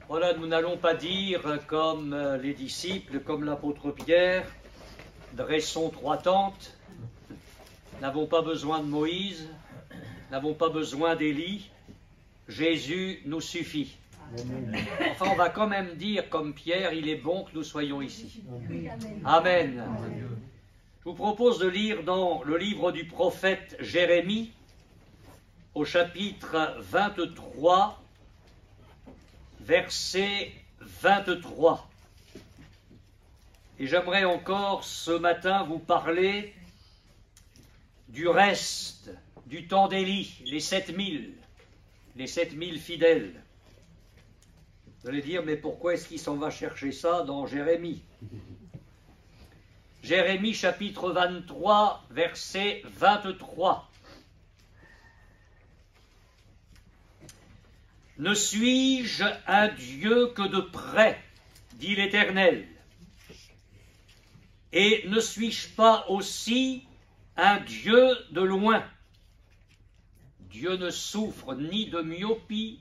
Voilà, nous n'allons pas dire comme les disciples, comme l'apôtre Pierre, dressons 3 tentes, n'avons pas besoin de Moïse, n'avons pas besoin d'Élie, Jésus nous suffit. Enfin, on va quand même dire comme Pierre, il est bon que nous soyons ici. Amen. Je vous propose de lire dans le livre du prophète Jérémie, au chapitre 23, verset 23. Et j'aimerais encore ce matin vous parler du reste du temps d'Élie, les 7000 fidèles. Vous allez dire, mais pourquoi est-ce qu'il s'en va chercher ça dans Jérémie? Jérémie chapitre 23, verset 23. Ne suis-je un Dieu que de près, dit l'Éternel, et ne suis-je pas aussi un Dieu de loin? Dieu ne souffre ni de myopie,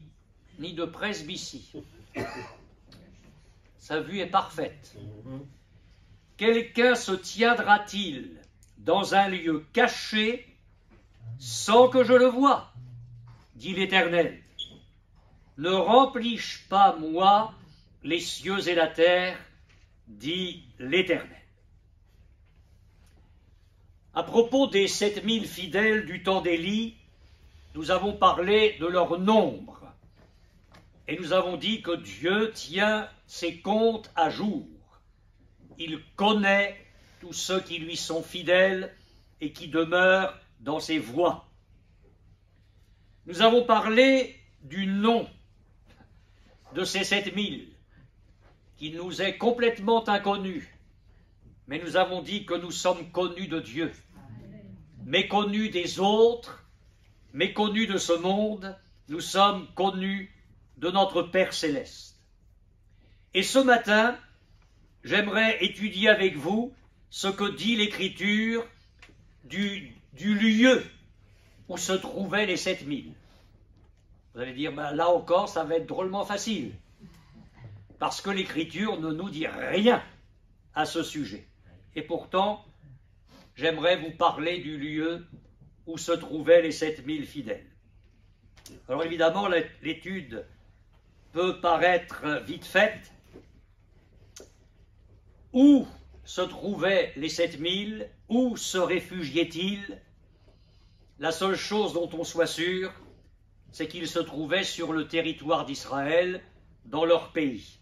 ni de presbytie. Sa vue est parfaite. Quelqu'un se tiendra-t-il dans un lieu caché sans que je le voie, dit l'Éternel. Ne remplis-je pas, moi, les cieux et la terre, dit l'Éternel. À propos des 7000 fidèles du temps d'Élie, nous avons parlé de leur nombre. Et nous avons dit que Dieu tient ses comptes à jour. Il connaît tous ceux qui lui sont fidèles et qui demeurent dans ses voies. Nous avons parlé du nom de ces 7000, qui nous est complètement inconnu. Mais nous avons dit que nous sommes connus de Dieu, méconnus des autres, méconnus de ce monde, nous sommes connus de notre Père Céleste. Et ce matin, j'aimerais étudier avec vous ce que dit l'Écriture du lieu où se trouvaient les 7000. Vous allez dire, ben là encore, ça va être drôlement facile, parce que l'Écriture ne nous dit rien à ce sujet. Et pourtant, j'aimerais vous parler du lieu où se trouvaient les 7000 fidèles. Alors évidemment, l'étude peut paraître vite faite. Où se trouvaient les 7000? Où se réfugiaient-ils? La seule chose dont on soit sûr, c'est qu'ils se trouvaient sur le territoire d'Israël, dans leur pays.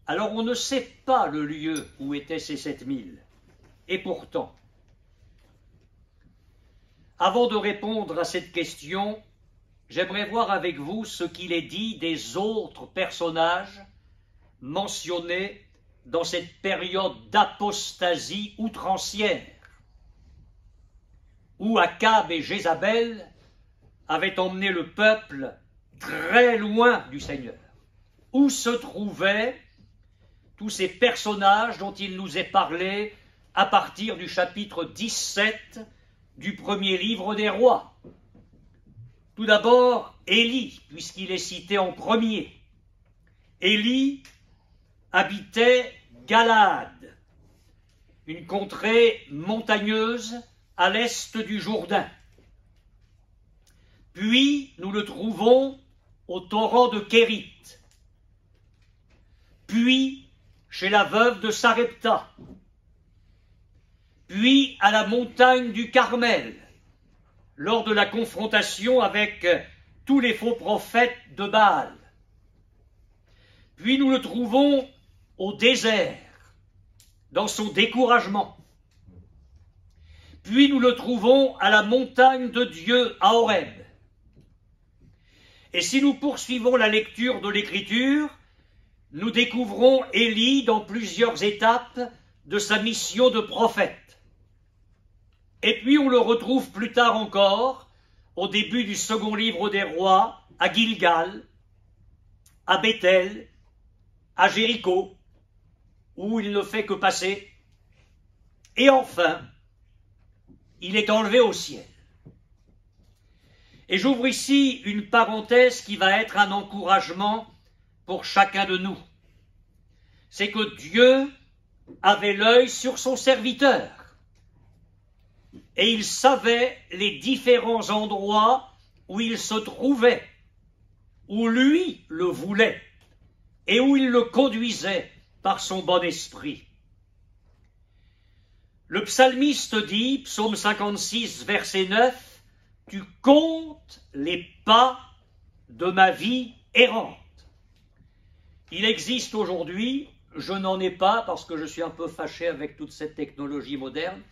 Alors on ne sait pas le lieu où étaient ces 7000. Et pourtant, avant de répondre à cette question, j'aimerais voir avec vous ce qu'il est dit des autres personnages mentionnés dans cette période d'apostasie outrancière, où Akab et Jézabel avaient emmené le peuple très loin du Seigneur. Où se trouvaient tous ces personnages dont il nous est parlé à partir du chapitre 17 du premier livre des rois? Tout d'abord, Élie, puisqu'il est cité en premier. Élie habitait Galaad, une contrée montagneuse à l'est du Jourdain. Puis nous le trouvons au torrent de Kérit, puis chez la veuve de Sarepta, puis à la montagne du Carmel, lors de la confrontation avec tous les faux prophètes de Baal. Puis nous le trouvons au désert, dans son découragement. Puis nous le trouvons à la montagne de Dieu, à Horeb. Et si nous poursuivons la lecture de l'Écriture, nous découvrons Élie dans plusieurs étapes de sa mission de prophète. Et puis on le retrouve plus tard encore, au début du second livre des rois, à Gilgal, à Béthel, à Jéricho, où il ne fait que passer. Et enfin, il est enlevé au ciel. Et j'ouvre ici une parenthèse qui va être un encouragement pour chacun de nous. C'est que Dieu avait l'œil sur son serviteur et il savait les différents endroits où il se trouvait, où lui le voulait et où il le conduisait par son bon esprit. Le psalmiste dit, psaume 56, verset 9, « Tu comptes les pas de ma vie errante. » Il existe aujourd'hui, je n'en ai pas parce que je suis un peu fâché avec toute cette technologie moderne,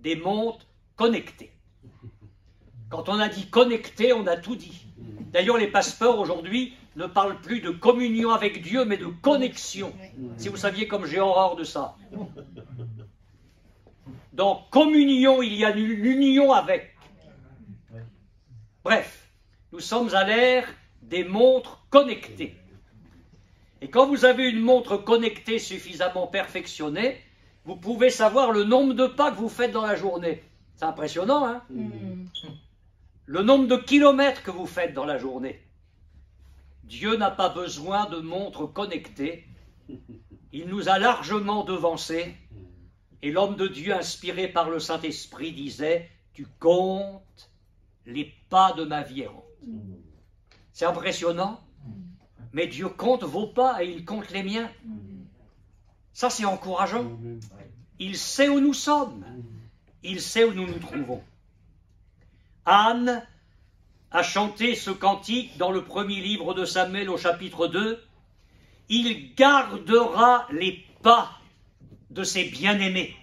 des montres connectées. Quand on a dit connecté, on a tout dit. D'ailleurs, les passeports aujourd'hui ne parlent plus de communion avec Dieu, mais de connexion. Si vous saviez comme j'ai horreur de ça. Dans communion, il y a l'union avec. Bref, nous sommes à l'ère des montres connectées. Et quand vous avez une montre connectée suffisamment perfectionnée, vous pouvez savoir le nombre de pas que vous faites dans la journée. C'est impressionnant, hein? Le nombre de kilomètres que vous faites dans la journée. Dieu n'a pas besoin de montres connectées. Il nous a largement devancés. Et l'homme de Dieu, inspiré par le Saint-Esprit, disait « Tu comptes les pas de ma vie errante. » C'est impressionnant, mais Dieu compte vos pas et il compte les miens. Ça, c'est encourageant. Il sait où nous sommes. Il sait où nous nous trouvons. Anne a chanté ce cantique dans le premier livre de Samuel au chapitre 2. « Il gardera les pas de ses bien-aimés. »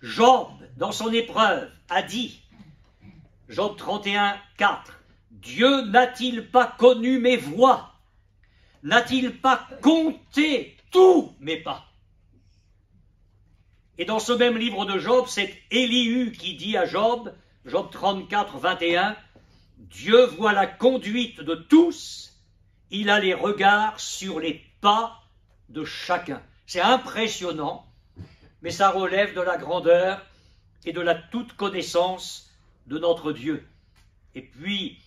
Job, dans son épreuve, a dit, Job 31, 4, « Dieu n'a-t-il pas connu mes voies? N'a-t-il pas compté tous mes pas ?» Et dans ce même livre de Job, c'est Élihu qui dit à Job, Job 34, 21, « Dieu voit la conduite de tous, il a les regards sur les pas de chacun. » C'est impressionnant, mais ça relève de la grandeur et de la toute connaissance de notre Dieu. Et puis,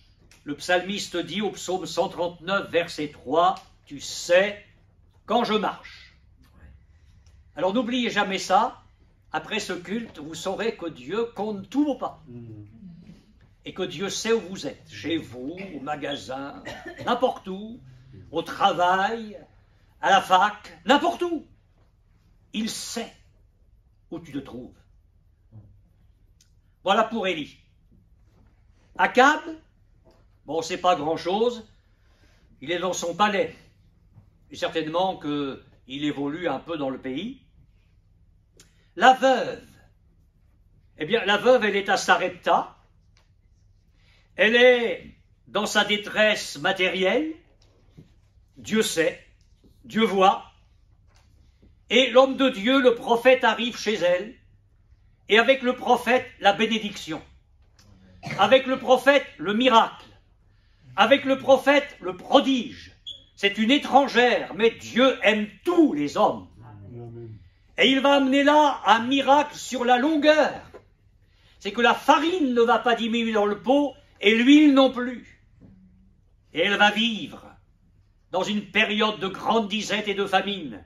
le psalmiste dit au psaume 139, verset 3, « Tu sais quand je marche. » Alors n'oubliez jamais ça, après ce culte, vous saurez que Dieu compte tous vos pas. Et que Dieu sait où vous êtes, chez vous, au magasin, n'importe où, au travail, à la fac, n'importe où. Il sait où tu te trouves. Voilà pour Élie. Akab, bon, c'est pas grand-chose, il est dans son palais. Et certainement qu'il évolue un peu dans le pays. La veuve, eh bien, la veuve, elle est à Sarepta. Elle est dans sa détresse matérielle. Dieu sait, Dieu voit. Et l'homme de Dieu, le prophète, arrive chez elle. Et avec le prophète, la bénédiction. Avec le prophète, le miracle. Avec le prophète, le prodige. C'est une étrangère, mais Dieu aime tous les hommes. Et il va amener là un miracle sur la longueur. C'est que la farine ne va pas diminuer dans le pot et l'huile non plus. Et elle va vivre dans une période de grande disette et de famine.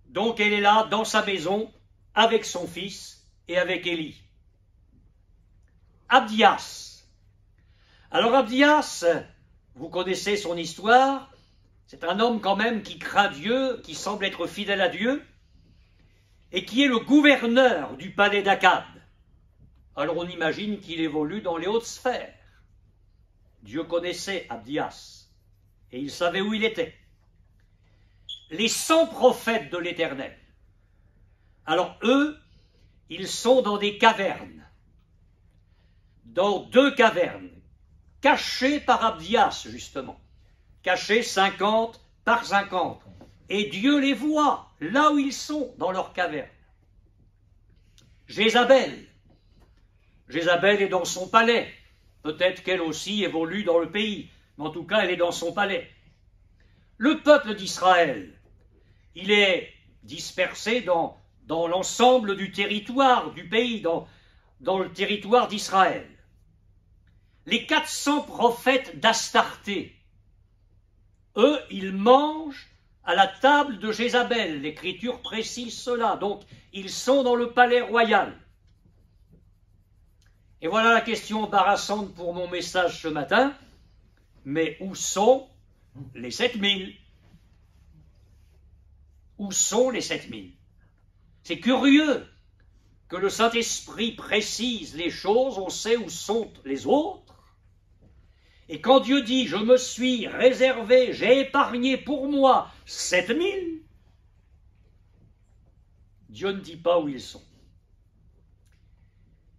Donc elle est là dans sa maison avec son fils et avec Élie. Abdias. Alors Abdias, vous connaissez son histoire, c'est un homme quand même qui craint Dieu, qui semble être fidèle à Dieu, et qui est le gouverneur du palais d'Akab. Alors on imagine qu'il évolue dans les hautes sphères. Dieu connaissait Abdias, et il savait où il était. Les 100 prophètes de l'Éternel, alors eux, ils sont dans des cavernes, dans 2 cavernes, cachées par Abdias, justement, cachées 50 par 50. Et Dieu les voit là où ils sont, dans leurs cavernes. Jézabel. Jézabel est dans son palais. Peut-être qu'elle aussi évolue dans le pays, mais en tout cas, elle est dans son palais. Le peuple d'Israël, il est dispersé dans l'ensemble du territoire du pays, dans le territoire d'Israël. Les 400 prophètes d'Astarté, Eux, ils mangent à la table de Jézabel. L'Écriture précise cela. Donc, ils sont dans le palais royal. Et voilà la question embarrassante pour mon message ce matin. Mais où sont les 7000? Où sont les 7000? C'est curieux que le Saint-Esprit précise les choses, on sait où sont les autres. Et quand Dieu dit « je me suis réservé, j'ai épargné pour moi 7000 », Dieu ne dit pas où ils sont.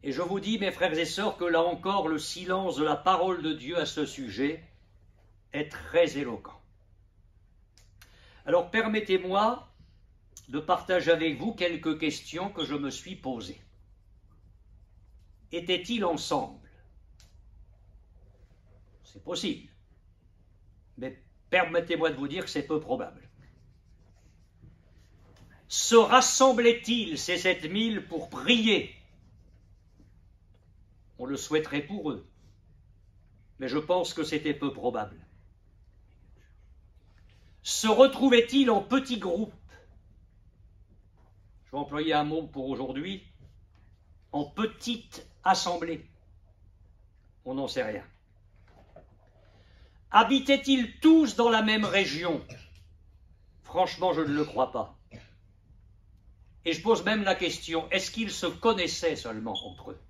Et je vous dis, mes frères et sœurs, que là encore, le silence de la parole de Dieu à ce sujet est très éloquent. Alors permettez-moi de partager avec vous quelques questions que je me suis posées. Étaient-ils ensemble? C'est possible. Mais permettez-moi de vous dire que c'est peu probable. Se rassemblaient-ils, ces 7000, pour prier? On le souhaiterait pour eux. Mais je pense que c'était peu probable. Se retrouvaient-ils en petits groupes? Je vais employer un mot pour aujourd'hui. En petite assemblée. On n'en sait rien. Habitaient-ils tous dans la même région? Franchement, je ne le crois pas. Et je pose même la question, est-ce qu'ils se connaissaient seulement entre eux?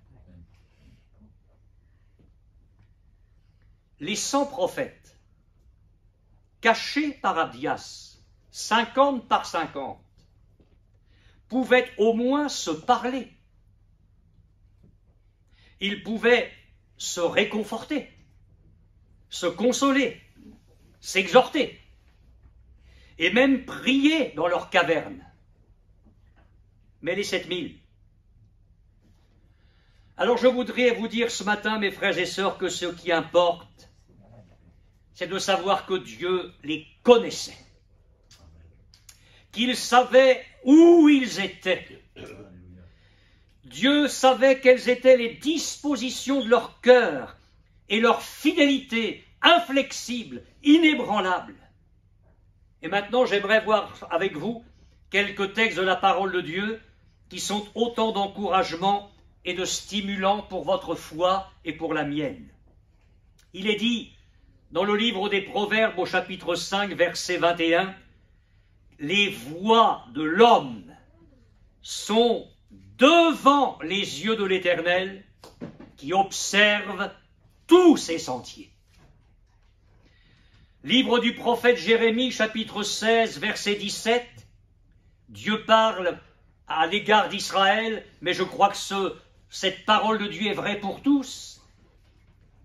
Les 100 prophètes, cachés par Abdias, 50 par 50, pouvaient au moins se parler. Ils pouvaient se réconforter, se consoler, s'exhorter, et même prier dans leur caverne. Mais les 7000. Alors je voudrais vous dire ce matin, mes frères et sœurs, que ce qui importe, c'est de savoir que Dieu les connaissait, qu'il savait où ils étaient. Dieu savait quelles étaient les dispositions de leur cœur et leur fidélité inflexible, inébranlable. Et maintenant, j'aimerais voir avec vous quelques textes de la parole de Dieu qui sont autant d'encouragement et de stimulant pour votre foi et pour la mienne. Il est dit dans le livre des Proverbes au chapitre 5, verset 21, « Les voies de l'homme sont devant les yeux de l'Éternel qui observe tous ses sentiers. » Livre du prophète Jérémie, chapitre 16, verset 17, Dieu parle à l'égard d'Israël, mais je crois que cette parole de Dieu est vraie pour tous.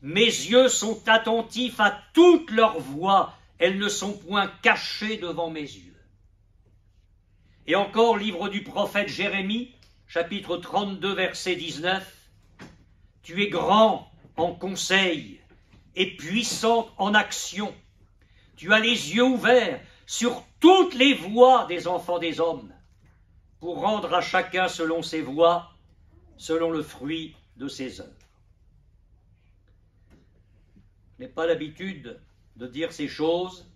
Mes yeux sont attentifs à toutes leurs voies, elles ne sont point cachées devant mes yeux. Et encore, livre du prophète Jérémie, chapitre 32, verset 19, tu es grand en conseil et puissant en action. Tu as les yeux ouverts sur toutes les voies des enfants des hommes, pour rendre à chacun selon ses voies, selon le fruit de ses œuvres. Je n'ai pas l'habitude de dire ces choses,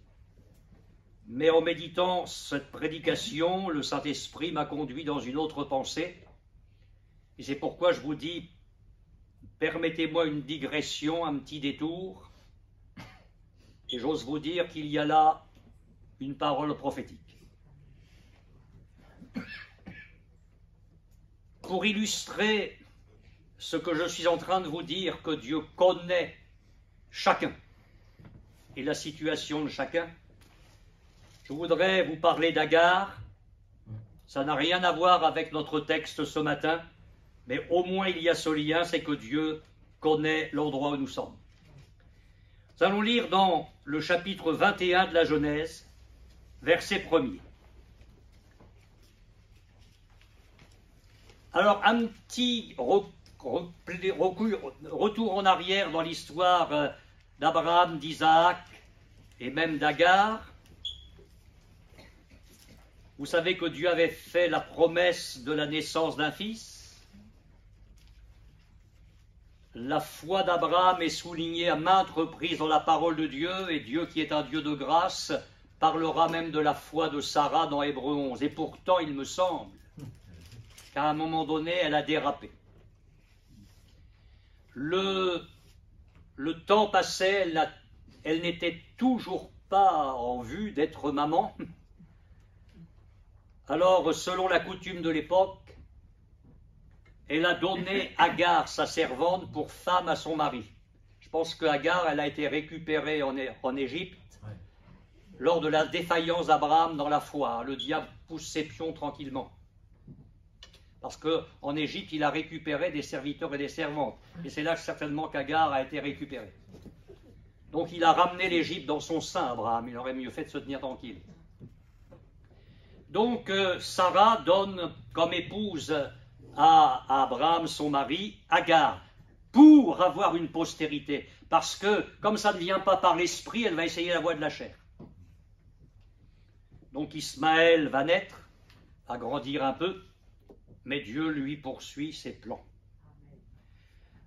mais en méditant cette prédication, le Saint-Esprit m'a conduit dans une autre pensée, et c'est pourquoi je vous dis, permettez-moi une digression, un petit détour, et j'ose vous dire qu'il y a là une parole prophétique. Pour illustrer ce que je suis en train de vous dire, que Dieu connaît chacun et la situation de chacun, je voudrais vous parler d'Agar. Ça n'a rien à voir avec notre texte ce matin, mais au moins il y a ce lien, c'est que Dieu connaît l'endroit où nous sommes. Nous allons lire dans le chapitre 21 de la Genèse, verset 1er. Alors, un petit retour en arrière dans l'histoire d'Abraham, d'Isaac et même d'Agar. Vous savez que Dieu avait fait la promesse de la naissance d'un fils. la foi d'Abraham est soulignée à maintes reprises dans la parole de Dieu, et Dieu qui est un Dieu de grâce parlera même de la foi de Sarah dans Hébreux 11. Et pourtant, il me semble qu'à un moment donné, elle a dérapé. Le temps passait, elle n'était toujours pas en vue d'être maman. Alors, selon la coutume de l'époque, elle a donné Agar, sa servante, pour femme à son mari. Je pense que Agar, elle a été récupérée en Égypte lors de la défaillance d'Abraham dans la foi. Le diable pousse ses pions tranquillement. Parce qu'en Égypte, il a récupéré des serviteurs et des servantes. Et c'est là certainement qu'Agar a été récupérée. Donc il a ramené l'Égypte dans son sein, Abraham. Il aurait mieux fait de se tenir tranquille. Donc Sarah donne comme épouse à Abraham, son mari, Agar, pour avoir une postérité. Parce que, comme ça ne vient pas par l'esprit, elle va essayer la voie de la chair. Donc Ismaël va naître, va grandir un peu, mais Dieu lui poursuit ses plans.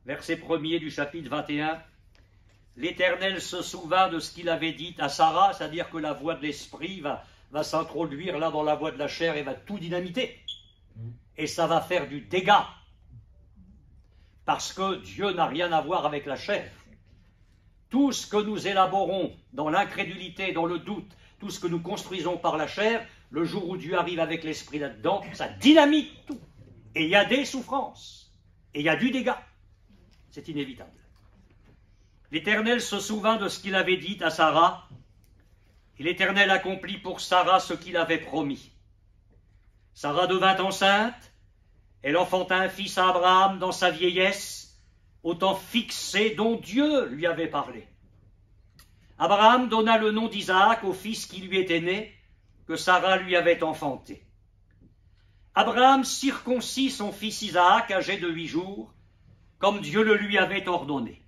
Verset 1er du chapitre 21, l'Éternel se souvint de ce qu'il avait dit à Sarah, c'est-à-dire que la voie de l'esprit va s'introduire là dans la voie de la chair et va tout dynamiter. Et ça va faire du dégât. Parce que Dieu n'a rien à voir avec la chair. Tout ce que nous élaborons dans l'incrédulité, dans le doute, tout ce que nous construisons par la chair, le jour où Dieu arrive avec l'esprit là-dedans, ça dynamite tout. Et il y a des souffrances. Et il y a du dégât. C'est inévitable. L'Éternel se souvint de ce qu'il avait dit à Sarah. Et l'Éternel accomplit pour Sarah ce qu'il avait promis. Sarah devint enceinte, elle enfanta un fils à Abraham dans sa vieillesse, au temps fixé dont Dieu lui avait parlé. Abraham donna le nom d'Isaac au fils qui lui était né, que Sarah lui avait enfanté. Abraham circoncit son fils Isaac, âgé de 8 jours, comme Dieu le lui avait ordonné.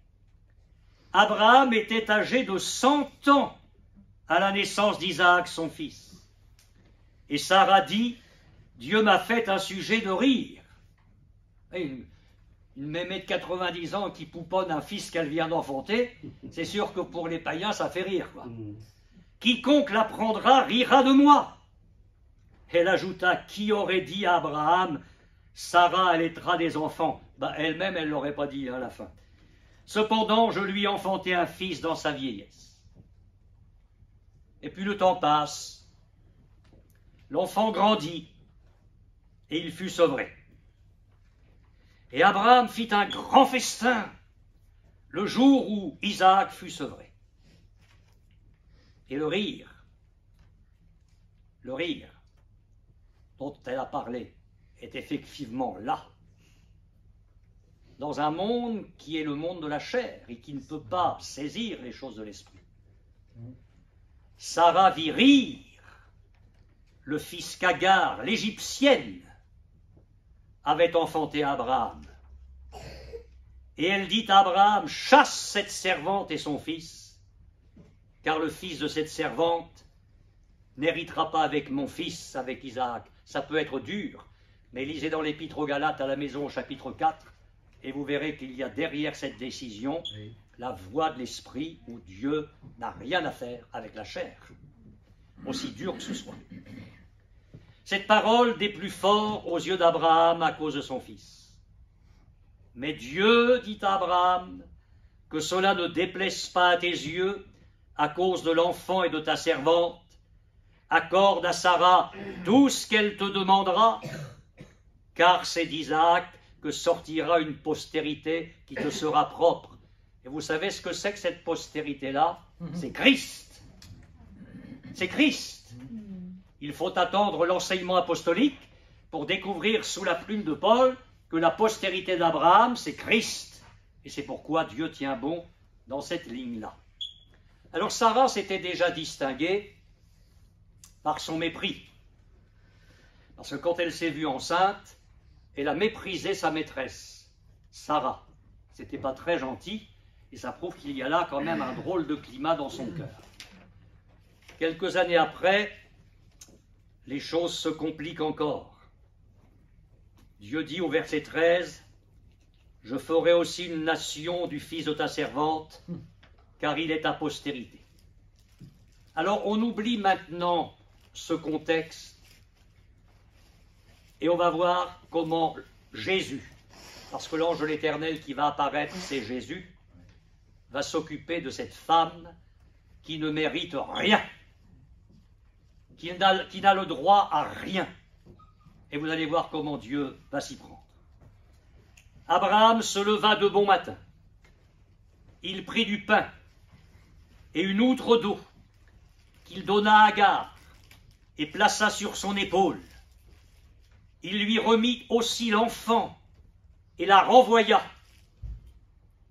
Abraham était âgé de 100 ans à la naissance d'Isaac, son fils. Et Sarah dit, Dieu m'a fait un sujet de rire. Une mémé de 90 ans qui pouponne un fils qu'elle vient d'enfanter, c'est sûr que pour les païens, ça fait rire, quoi. Quiconque l'apprendra rira de moi. Elle ajouta, qui aurait dit à Abraham, Sarah allaitera des enfants. Elle-même, elle ne l'aurait pas dit à la fin. Cependant, je lui enfantai un fils dans sa vieillesse. Et puis le temps passe, l'enfant grandit, et il fut sevré. Et Abraham fit un grand festin le jour où Isaac fut sevré. Et le rire dont elle a parlé est effectivement là, dans un monde qui est le monde de la chair et qui ne peut pas saisir les choses de l'esprit. Sarah vit rire le fils qu'Agar, l'Égyptienne, avait enfanté Abraham. Et elle dit à Abraham, chasse cette servante et son fils, car le fils de cette servante n'héritera pas avec mon fils, avec Isaac. Ça peut être dur, mais lisez dans l'Épître aux Galates à la maison au chapitre 4, et vous verrez qu'il y a derrière cette décision la voie de l'esprit où Dieu n'a rien à faire avec la chair, aussi dur que ce soit. Cette parole des plus forts aux yeux d'Abraham à cause de son fils. Mais Dieu dit à Abraham que cela ne déplaise pas à tes yeux à cause de l'enfant et de ta servante. Accorde à Sarah tout ce qu'elle te demandera, car c'est d'Isaac que sortira une postérité qui te sera propre. Et vous savez ce que c'est que cette postérité-là? C'est Christ. C'est Christ. Il faut attendre l'enseignement apostolique pour découvrir sous la plume de Paul que la postérité d'Abraham, c'est Christ. Et c'est pourquoi Dieu tient bon dans cette ligne-là. Alors Sarah s'était déjà distinguée par son mépris. Parce que quand elle s'est vue enceinte, elle a méprisé sa maîtresse, Sarah. C'était pas très gentil, et ça prouve qu'il y a là quand même un drôle de climat dans son cœur. Quelques années après, les choses se compliquent encore. Dieu dit au verset 13, « je ferai aussi une nation du fils de ta servante, car il est ta postérité. Alors on oublie maintenant ce contexte et on va voir comment Jésus, parce que l'ange de l'Éternel qui va apparaître, c'est Jésus, va s'occuper de cette femme qui ne mérite rien, qui n'a le droit à rien. Et vous allez voir comment Dieu va s'y prendre. Abraham se leva de bon matin. Il prit du pain et une outre d'eau qu'il donna à Agar et plaça sur son épaule. Il lui remit aussi l'enfant et la renvoya.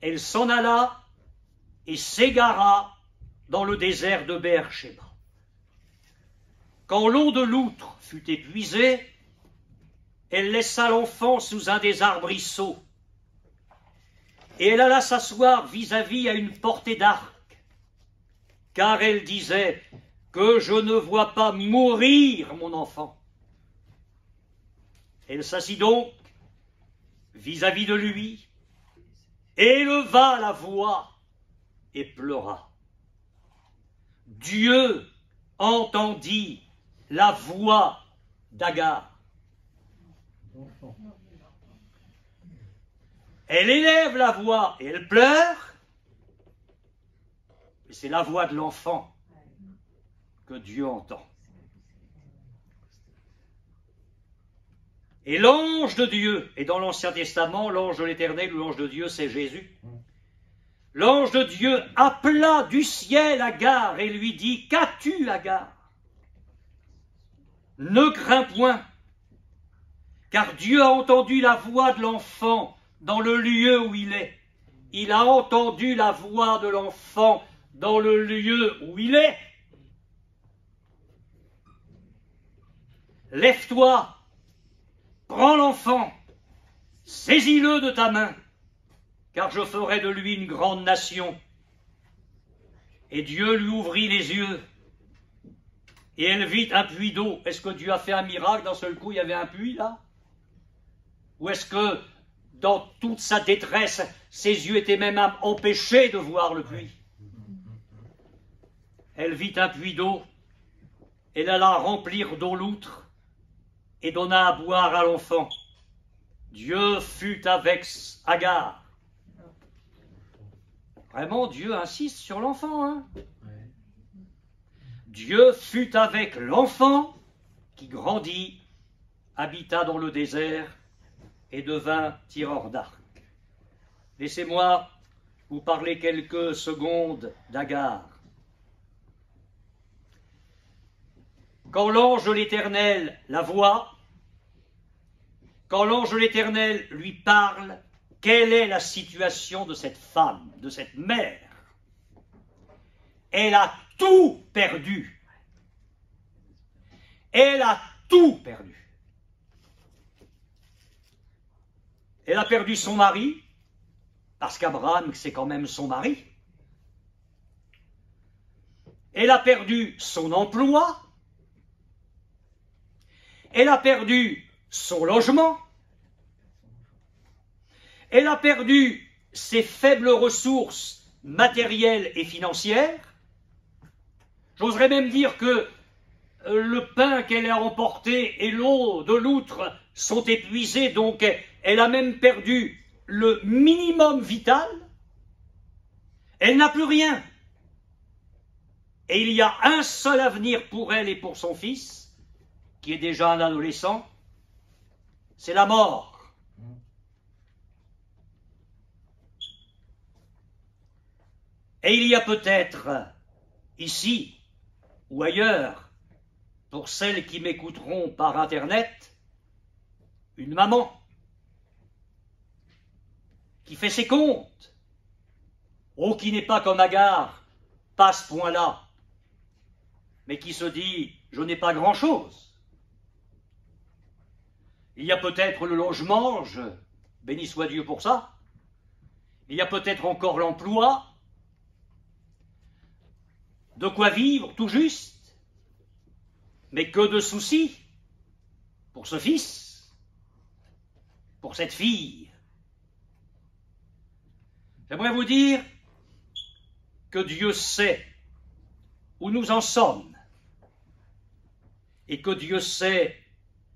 Elle s'en alla et s'égara dans le désert de Beer-Shéba. Quand l'eau de l'outre fut épuisée, elle laissa l'enfant sous un des arbrisseaux, et elle alla s'asseoir vis-à-vis à une portée d'arc, car elle disait que je ne vois pas mourir mon enfant. Elle s'assit donc vis-à-vis de lui, éleva la voix et pleura. Dieu entendit la voix d'Agar. Elle élève la voix et elle pleure, mais c'est la voix de l'enfant que Dieu entend. Et l'ange de Dieu, et dans l'Ancien Testament, l'ange de l'Éternel ou l'ange de Dieu, c'est Jésus. L'ange de Dieu appela du ciel Agar et lui dit, qu'as-tu, Agar? Ne crains point, car Dieu a entendu la voix de l'enfant dans le lieu où il est. Il a entendu la voix de l'enfant dans le lieu où il est. Lève-toi, prends l'enfant, saisis-le de ta main, car je ferai de lui une grande nation. Et Dieu lui ouvrit les yeux, et elle vit un puits d'eau. Est-ce que Dieu a fait un miracle? D'un seul coup, il y avait un puits là? Ou est-ce que, dans toute sa détresse, ses yeux étaient même empêchés de voir le puits? Elle vit un puits d'eau, elle alla remplir d'eau l'outre, et donna à boire à l'enfant. Dieu fut avec Agar. Vraiment, Dieu insiste sur l'enfant, hein? Dieu fut avec l'enfant qui grandit, habita dans le désert et devint tireur d'arc. Laissez-moi vous parler quelques secondes d'Agar. Quand l'ange de l'Éternel la voit, quand l'ange de l'Éternel lui parle, quelle est la situation de cette femme, de cette mère? Elle a tout perdu. Elle a tout perdu. Elle a perdu son mari, parce qu'Abraham, c'est quand même son mari. Elle a perdu son emploi. Elle a perdu son logement. Elle a perdu ses faibles ressources matérielles et financières. J'oserais même dire que le pain qu'elle a emporté et l'eau de l'outre sont épuisés, donc elle a même perdu le minimum vital. Elle n'a plus rien. Et il y a un seul avenir pour elle et pour son fils, qui est déjà un adolescent, c'est la mort. Et il y a peut-être ici ou ailleurs, pour celles qui m'écouteront par Internet, une maman qui fait ses comptes, qui n'est pas comme Agar, pas à ce point-là, mais qui se dit « je n'ai pas grand-chose ». Il y a peut-être le logement, béni soit Dieu pour ça. Il y a peut-être encore l'emploi, de quoi vivre tout juste, mais que de soucis pour ce fils, pour cette fille. J'aimerais vous dire que Dieu sait où nous en sommes et que Dieu sait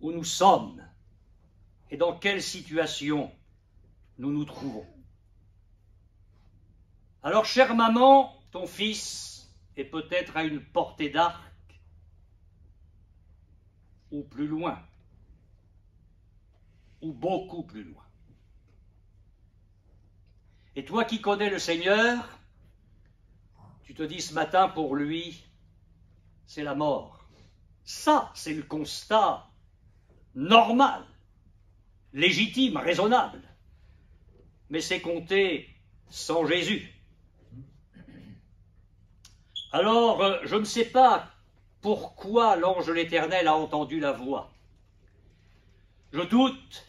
où nous sommes et dans quelle situation nous nous trouvons. Alors, chère maman, ton fils est peut-être à une portée d'arc ou plus loin, ou beaucoup plus loin. Et toi qui connais le Seigneur, tu te dis ce matin, pour lui, c'est la mort. Ça, c'est le constat normal, légitime, raisonnable. Mais c'est compté sans Jésus. Alors, je ne sais pas pourquoi l'ange de l'Éternel a entendu la voix. Je doute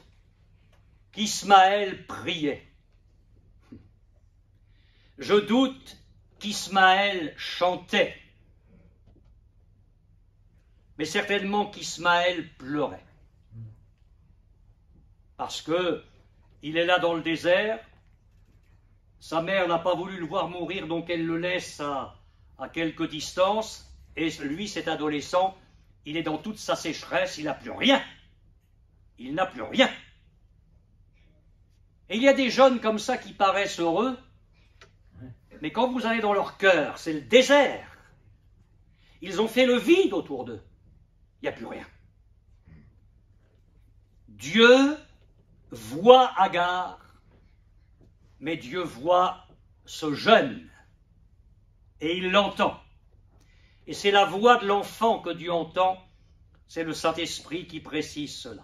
qu'Ismaël priait. Je doute qu'Ismaël chantait. Mais certainement qu'Ismaël pleurait. Parce que il est là dans le désert, sa mère n'a pas voulu le voir mourir, donc elle le laisse à quelque distance, et lui, cet adolescent, il est dans toute sa sécheresse, il n'a plus rien. Il n'a plus rien. Et il y a des jeunes comme ça qui paraissent heureux, mais quand vous allez dans leur cœur, c'est le désert. Ils ont fait le vide autour d'eux. Il n'y a plus rien. Dieu voit Agar, mais Dieu voit ce jeune, et il l'entend. Et c'est la voix de l'enfant que Dieu entend, c'est le Saint-Esprit qui précise cela.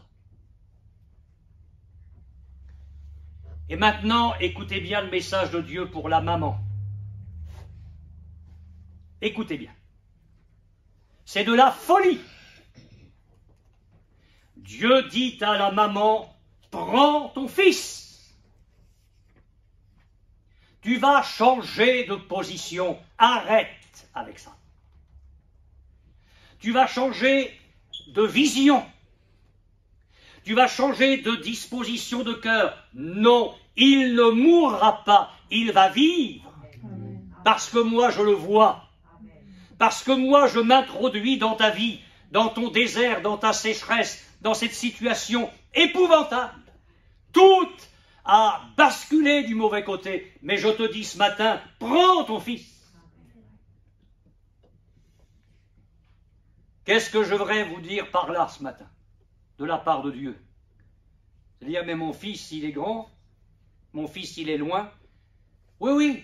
Et maintenant, écoutez bien le message de Dieu pour la maman. Écoutez bien. C'est de la folie. Dieu dit à la maman, prends ton fils. Tu vas changer de position. Arrête avec ça. Tu vas changer de vision. Tu vas changer de disposition de cœur. Non, il ne mourra pas, il va vivre. Parce que moi je le vois. Parce que moi je m'introduis dans ta vie, dans ton désert, dans ta sécheresse, dans cette situation épouvantable. Tout a basculé du mauvais côté. Mais je te dis ce matin, prends ton fils. Qu'est-ce que je voudrais vous dire par là ce matin, de la part de Dieu? C'est-à-dire, mais mon fils, il est grand, mon fils, il est loin. Oui, oui,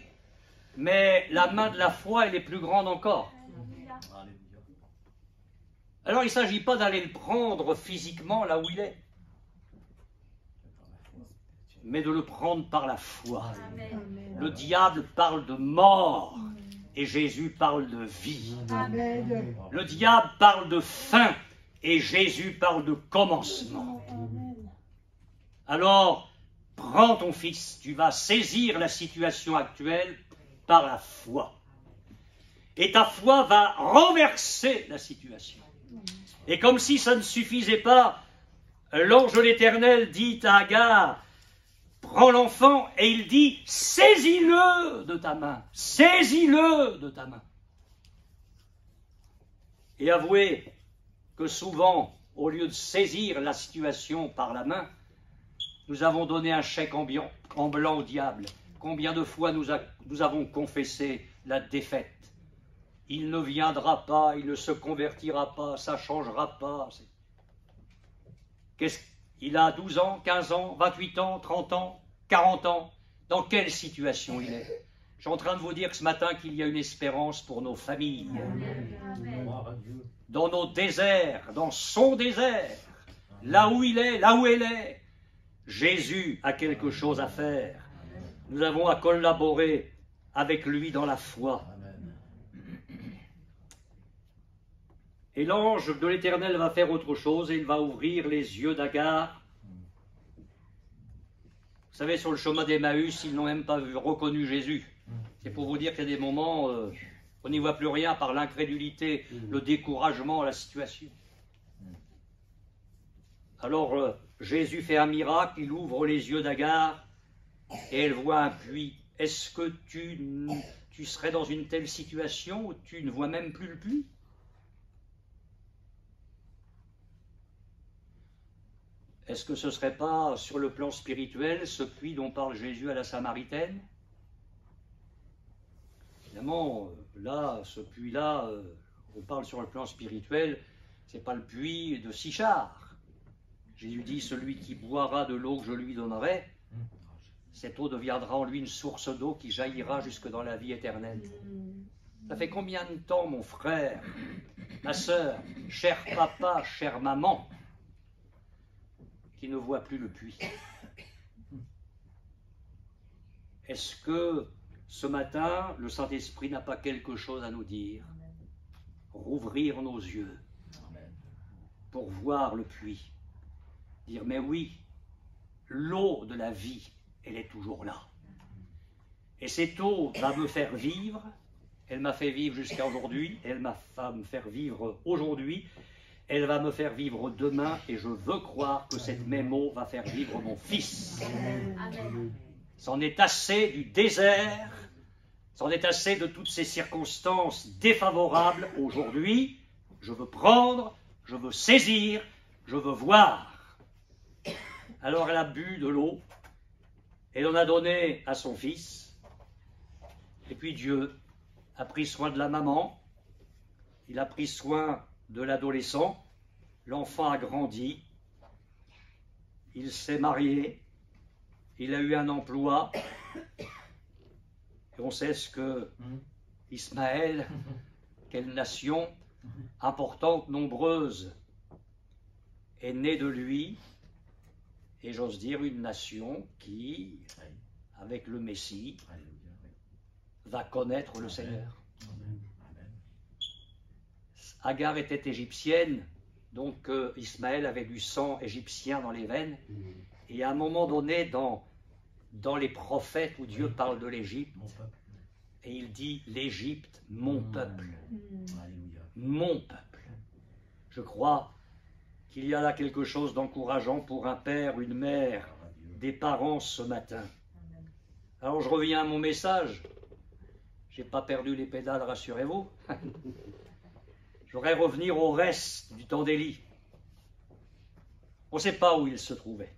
mais la main de la foi, elle est plus grande encore. Alors, il ne s'agit pas d'aller le prendre physiquement là où il est, mais de le prendre par la foi. Amen. Le diable parle de mort et Jésus parle de vie. Amen. Le diable parle de fin et Jésus parle de commencement. Amen. Alors, prends ton fils, tu vas saisir la situation actuelle par la foi. Et ta foi va renverser la situation. Et comme si ça ne suffisait pas, l'ange de l'Éternel dit à Agar, prends l'enfant, et il dit, saisis-le de ta main, saisis-le de ta main. Et avouez que souvent, au lieu de saisir la situation par la main, nous avons donné un chèque en blanc au diable. Combien de fois nous avons confessé la défaite? Il ne viendra pas, il ne se convertira pas, ça ne changera pas. Il a 12 ans, 15 ans, 28 ans, 30 ans, 40 ans. Dans quelle situation il est? Je suis en train de vous dire que ce matin qu'il y a une espérance pour nos familles. Amen. Dans nos déserts, dans son désert, là où il est, là où elle est, Jésus a quelque chose à faire. Nous avons à collaborer avec lui dans la foi. Et l'ange de l'Éternel va faire autre chose et il va ouvrir les yeux d'Agar. Vous savez, sur le chemin d'Emmaüs, ils n'ont même pas reconnu Jésus. C'est pour vous dire qu'il y a des moments où on n'y voit plus rien par l'incrédulité, le découragement, la situation. Alors Jésus fait un miracle, il ouvre les yeux d'Agar et elle voit un puits. est-ce que tu serais dans une telle situation où tu ne vois même plus le puits? Est-ce que ce ne serait pas, sur le plan spirituel, ce puits dont parle Jésus à la Samaritaine? Évidemment, là, ce puits-là, on parle sur le plan spirituel, ce n'est pas le puits de Sichar. Jésus dit, celui qui boira de l'eau que je lui donnerai, cette eau deviendra en lui une source d'eau qui jaillira jusque dans la vie éternelle. Ça fait combien de temps, mon frère, ma sœur, cher papa, chère maman, qui ne voit plus le puits? Est-ce que ce matin, le Saint-Esprit n'a pas quelque chose à nous dire? Rouvrir nos yeux pour voir le puits. Dire, mais oui, l'eau de la vie, elle est toujours là. Et cette eau va me faire vivre, elle m'a fait vivre jusqu'à aujourd'hui, elle va me faire vivre aujourd'hui, elle va me faire vivre demain, et je veux croire que cette même eau va faire vivre mon fils. Amen. C'en est assez du désert, c'en est assez de toutes ces circonstances défavorables aujourd'hui. Je veux prendre, je veux saisir, je veux voir. Alors elle a bu de l'eau, elle en a donné à son fils, et puis Dieu a pris soin de la maman, il a pris soin de l'adolescent, l'enfant a grandi, il s'est marié, il a eu un emploi, et on sait ce que Ismaël, quelle nation importante, nombreuse, est née de lui, et j'ose dire une nation qui, avec le Messie, va connaître le Seigneur. Agar était égyptienne, donc Ismaël avait du sang égyptien dans les veines, et à un moment donné, dans les prophètes où Dieu parle de l'Égypte, et il dit l'Égypte, mon peuple, mon peuple. Je crois qu'il y a là quelque chose d'encourageant pour un père, une mère, des parents ce matin. Alors je reviens à mon message. Je n'ai pas perdu les pédales, rassurez-vous. Je voudrais revenir au reste du temps d'Élie. On ne sait pas où il se trouvait.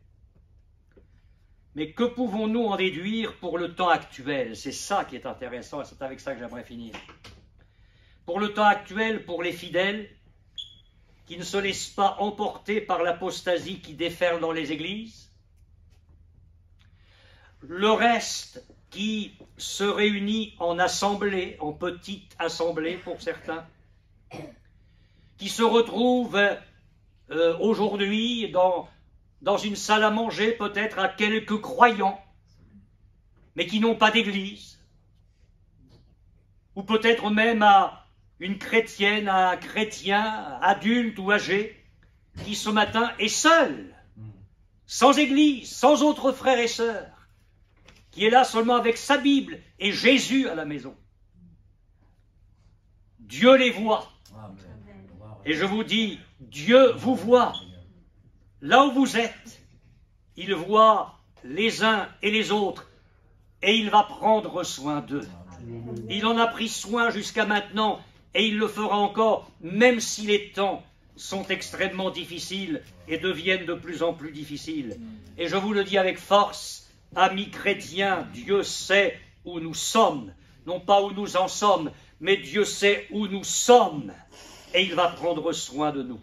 Mais que pouvons-nous en déduire pour le temps actuel? C'est ça qui est intéressant et c'est avec ça que j'aimerais finir. Pour le temps actuel, pour les fidèles, qui ne se laissent pas emporter par l'apostasie qui déferle dans les églises, le reste qui se réunit en assemblée, en petite assemblée pour certains, qui se retrouve aujourd'hui dans une salle à manger, peut-être à quelques croyants, mais qui n'ont pas d'église, ou peut-être même à une chrétienne, à un chrétien, adulte ou âgé, qui ce matin est seul, sans église, sans autres frères et sœurs, qui est là seulement avec sa Bible et Jésus à la maison. Dieu les voit. Et je vous dis, Dieu vous voit. Là où vous êtes, il voit les uns et les autres, et il va prendre soin d'eux. Il en a pris soin jusqu'à maintenant, et il le fera encore, même si les temps sont extrêmement difficiles et deviennent de plus en plus difficiles. Et je vous le dis avec force, amis chrétiens, Dieu sait où nous sommes, non pas où nous en sommes, mais Dieu sait où nous sommes, et il va prendre soin de nous.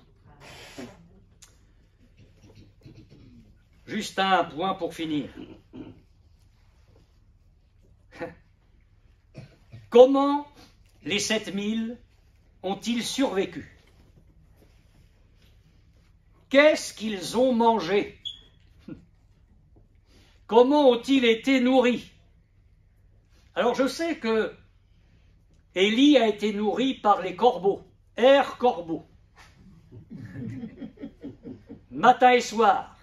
Juste un point pour finir. Comment les 7000 ont-ils survécu? Qu'est-ce qu'ils ont mangé? Comment ont-ils été nourris? Alors je sais que Élie a été nourri par les corbeaux, air corbeau, matin et soir.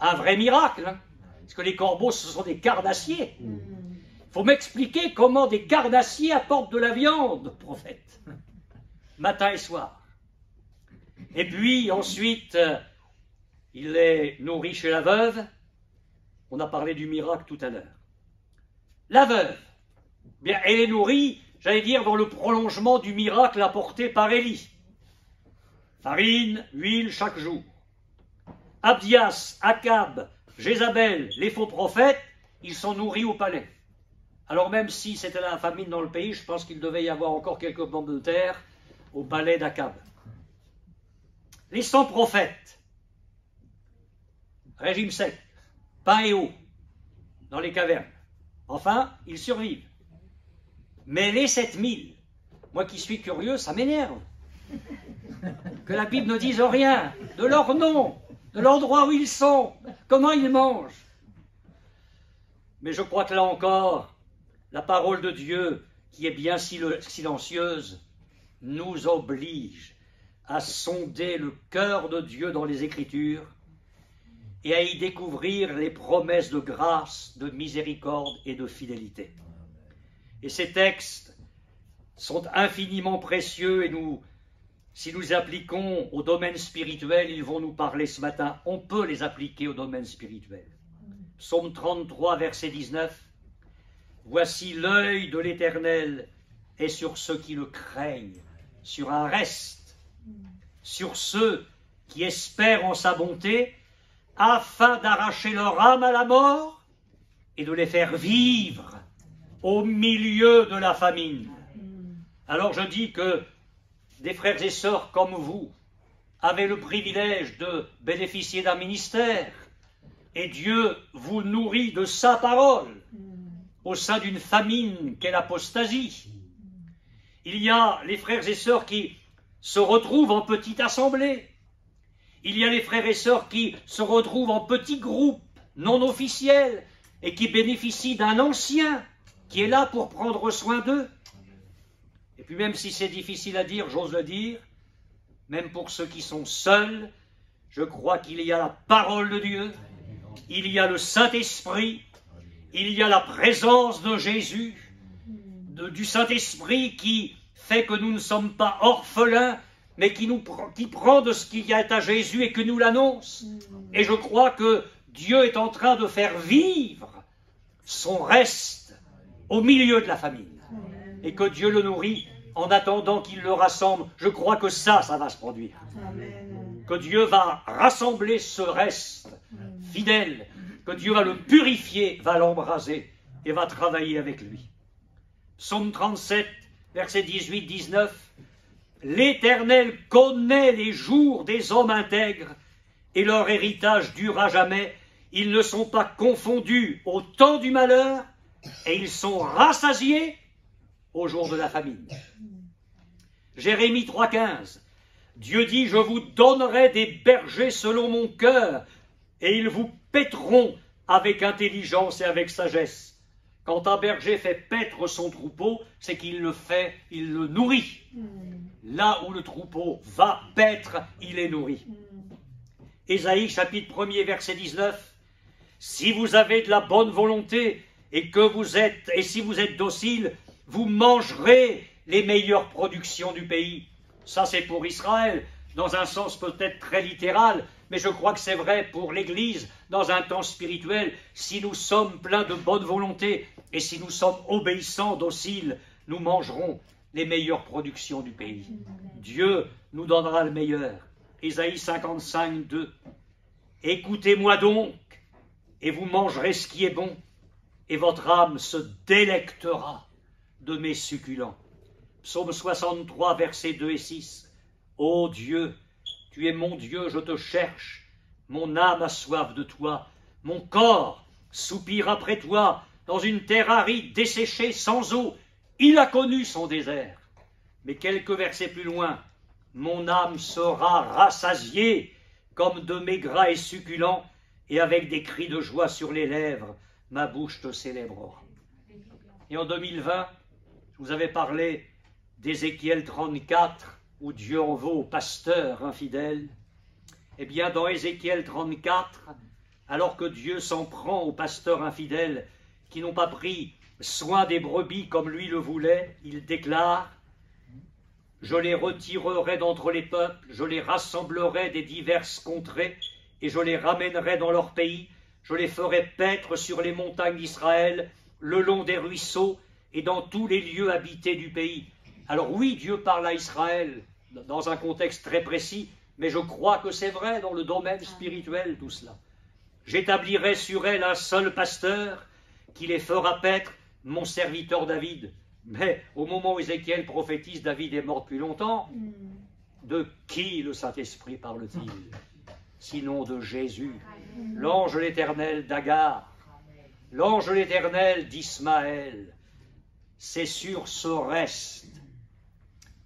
Un vrai miracle, hein, parce que les corbeaux, ce sont des carnassiers. Il faut m'expliquer comment des carnassiers apportent de la viande, prophète, matin et soir. Et puis ensuite, il est nourri chez la veuve. On a parlé du miracle tout à l'heure. la veuve, bien, elle est nourrie, j'allais dire, dans le prolongement du miracle apporté par Élie. Farine, huile chaque jour. Abdias, Akab, Jézabel, les faux prophètes, ils sont nourris au palais. Alors même si c'était la famine dans le pays, je pense qu'il devait y avoir encore quelques pommes de terre au palais d'Akab. Les 100 prophètes, régime sec, pain et eau, dans les cavernes. Enfin, ils survivent. Mais les 7000, moi qui suis curieux, ça m'énerve. Que la Bible ne dise rien de leur nom, de l'endroit où ils sont, comment ils mangent. Mais je crois que là encore, la parole de Dieu, qui est bien silencieuse, nous oblige à sonder le cœur de Dieu dans les Écritures et à y découvrir les promesses de grâce, de miséricorde et de fidélité. Et ces textes sont infiniment précieux et si nous les appliquons au domaine spirituel, ils vont nous parler ce matin. On peut les appliquer au domaine spirituel. Psaume 33, verset 19. « Voici l'œil de l'Éternel est sur ceux qui le craignent, sur un reste, sur ceux qui espèrent en sa bonté, afin d'arracher leur âme à la mort et de les faire vivre au milieu de la famine. » Alors je dis que des frères et sœurs comme vous avez le privilège de bénéficier d'un ministère et Dieu vous nourrit de sa parole au sein d'une famine qu'est l'apostasie. Il y a les frères et sœurs qui se retrouvent en petite assemblée. Il y a les frères et sœurs qui se retrouvent en petits groupes non officiels et qui bénéficient d'un ancien qui est là pour prendre soin d'eux. Et puis même si c'est difficile à dire, j'ose le dire, même pour ceux qui sont seuls, je crois qu'il y a la parole de Dieu, il y a le Saint-Esprit, il y a la présence de Jésus, du Saint-Esprit qui fait que nous ne sommes pas orphelins, mais qui prend de ce qu'il y a à Jésus et que nous l'annonce. Et je crois que Dieu est en train de faire vivre son reste au milieu de la famine. Et que Dieu le nourrit en attendant qu'il le rassemble. Je crois que ça va se produire. Amen. Que Dieu va rassembler ce reste fidèle, que Dieu va le purifier, va l'embraser et va travailler avec lui. Psaume 37, versets 18-19. L'Éternel connaît les jours des hommes intègres et leur héritage dure à jamais. Ils ne sont pas confondus au temps du malheur et ils sont rassasiés au jour de la famine. Jérémie 3,15. Dieu dit, je vous donnerai des bergers selon mon cœur, et ils vous paîtront avec intelligence et avec sagesse. Quand un berger fait paître son troupeau, c'est qu'il le nourrit. Là où le troupeau va paître, il est nourri. Ésaïe chapitre 1er, verset 19. Si vous avez de la bonne volonté et si vous êtes docile, vous mangerez les meilleures productions du pays. Ça, c'est pour Israël, dans un sens peut-être très littéral, mais je crois que c'est vrai pour l'Église, dans un temps spirituel. Si nous sommes pleins de bonne volonté et si nous sommes obéissants, dociles, nous mangerons les meilleures productions du pays. Dieu nous donnera le meilleur. Ésaïe 55, 2. Écoutez-moi donc, et vous mangerez ce qui est bon, et votre âme se délectera de mes succulents. Psaume 63, versets 2 et 6. Ô Dieu, tu es mon Dieu, je te cherche. Mon âme a soif de toi. Mon corps soupire après toi dans une terre aride, desséchée, sans eau. Il a connu son désert. Mais quelques versets plus loin, mon âme sera rassasiée comme de mes gras et succulents, et avec des cris de joie sur les lèvres, ma bouche te célébrera. Et en 2020, je vous avais parlé d'Ézéchiel 34, où Dieu en veut aux pasteurs infidèles. Eh bien, dans Ézéchiel 34, alors que Dieu s'en prend aux pasteurs infidèles qui n'ont pas pris soin des brebis comme lui le voulait, il déclare « Je les retirerai d'entre les peuples, je les rassemblerai des diverses contrées, et je les ramènerai dans leur pays, je les ferai paître sur les montagnes d'Israël, le long des ruisseaux et dans tous les lieux habités du pays. Alors oui, Dieu parle à Israël dans un contexte très précis, mais je crois que c'est vrai dans le domaine spirituel tout cela. J'établirai sur elle un seul pasteur qui les fera paître, mon serviteur David. Mais au moment où Ézéchiel prophétise, David est mort depuis longtemps. De qui le Saint-Esprit parle-t-il? Sinon de Jésus, l'ange de l'Éternel d'Agar, l'ange de l'Éternel d'Ismaël. C'est sur ce reste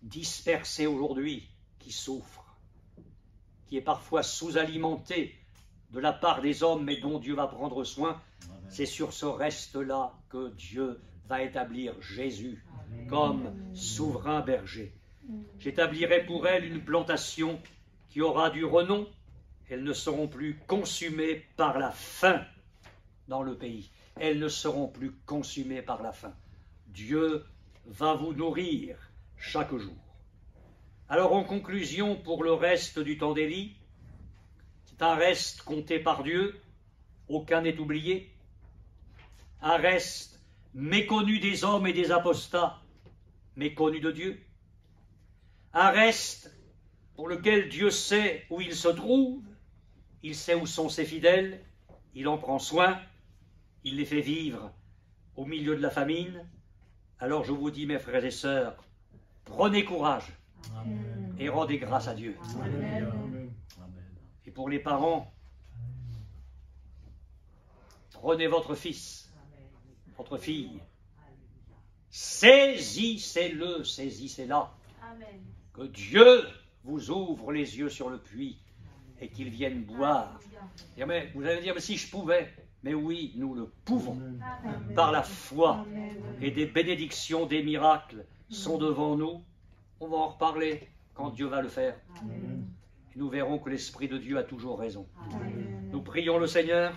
dispersé aujourd'hui qui souffre, qui est parfois sous-alimenté de la part des hommes, mais dont Dieu va prendre soin. C'est sur ce reste-là que Dieu va établir Jésus comme souverain berger. J'établirai pour elles une plantation qui aura du renom. Elles ne seront plus consumées par la faim dans le pays. Elles ne seront plus consumées par la faim. Dieu va vous nourrir chaque jour. Alors en conclusion, pour le reste du temps d'Élie, c'est un reste compté par Dieu, aucun n'est oublié, un reste méconnu des hommes et des apostats, méconnu de Dieu, un reste pour lequel Dieu sait où il se trouve, il sait où sont ses fidèles, il en prend soin, il les fait vivre au milieu de la famine. Alors je vous dis, mes frères et sœurs, prenez courage et rendez grâce à Dieu. Amen. Et pour les parents, prenez votre fils, votre fille, saisissez-le, saisissez-la, que Dieu vous ouvre les yeux sur le puits et qu'il vienne boire. Mais vous allez dire, mais si je pouvais, mais oui, nous le pouvons, par la foi, et des bénédictions, des miracles sont devant nous. On va en reparler quand Dieu va le faire. Et nous verrons que l'Esprit de Dieu a toujours raison. Nous prions le Seigneur.